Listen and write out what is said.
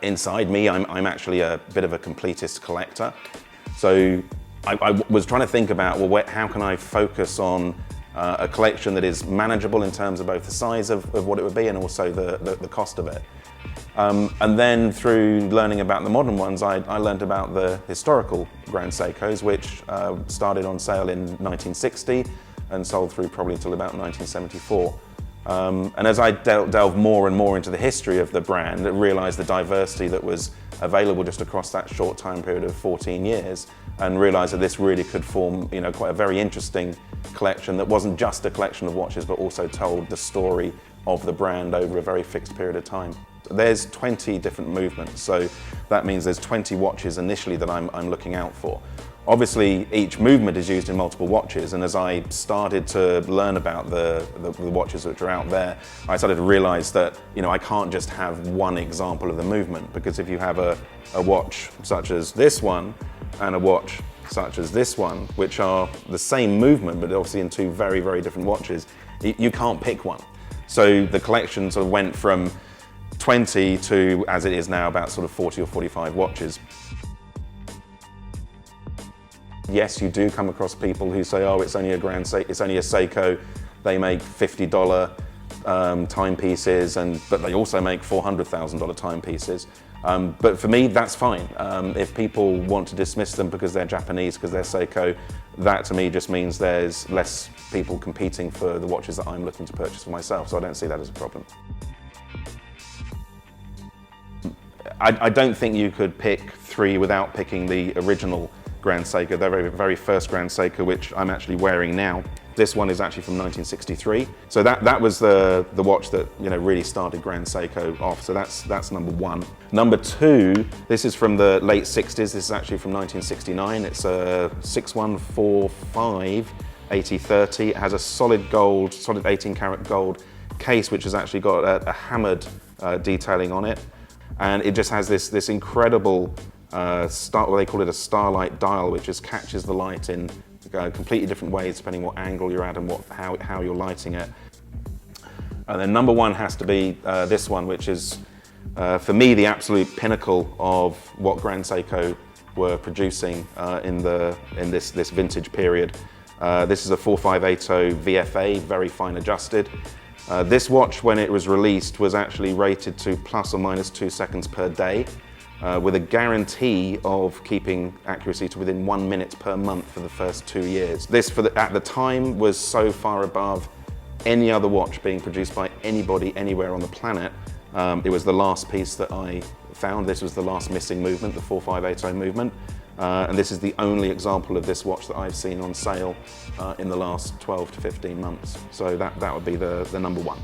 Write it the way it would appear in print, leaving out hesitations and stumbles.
Inside me, I'm actually a bit of a completist collector. So I was trying to think about, well, how can I focus on a collection that is manageable in terms of both the size of what it would be and also the cost of it. And then through learning about the modern ones, I learned about the historical Grand Seikos, which started on sale in 1960 and sold through probably until about 1974. And as I delved more and more into the history of the brand, I realized the diversity that was available just across that short time period of 14 years, and realized that this really could form, quite a very interesting collection that wasn't just a collection of watches, but also told the story of the brand over a very fixed period of time. There's 20 different movements, so that means there's 20 watches initially that I'm looking out for. Obviously, each movement is used in multiple watches, and as I started to learn about the watches which are out there, I started to realize that I can't just have one example of the movement, because if you have a watch such as this one and a watch such as this one, which are the same movement but obviously in two very, very different watches, you can't pick one. So the collection sort of went from 20 to, as it is now, about sort of 40 or 45 watches. Yes, you do come across people who say, oh, it's only a it's only a Seiko, they make $50 timepieces, but they also make $400,000 timepieces. But for me, that's fine. If people want to dismiss them because they're Japanese, because they're Seiko, that to me just means there's less people competing for the watches that I'm looking to purchase for myself, so I don't see that as a problem. I don't think you could pick three without picking the original Grand Seiko, the very, very first Grand Seiko, which I'm actually wearing now. This one is actually from 1963. So that was the watch that really started Grand Seiko off. So that's number one. Number two, this is from the late 60s. This is actually from 1969. It's a 6145 8030. It has a solid 18 karat gold case, which has actually got a hammered detailing on it. And it just has this incredible they call it a starlight dial, which just catches the light in completely different ways depending what angle you're at and how you're lighting it. And then number one has to be this one, which is for me the absolute pinnacle of what Grand Seiko were producing in this vintage period. This is a 4580 VFA, very fine adjusted. This watch, when it was released, was actually rated to plus or minus 2 seconds per day, with a guarantee of keeping accuracy to within 1 minute per month for the first 2 years. This, at the time, was so far above any other watch being produced by anybody anywhere on the planet. It was the last piece that I found. This was the last missing movement, the 4580 movement. And this is the only example of this watch that I've seen on sale in the last 12 to 15 months. So that would be the number one.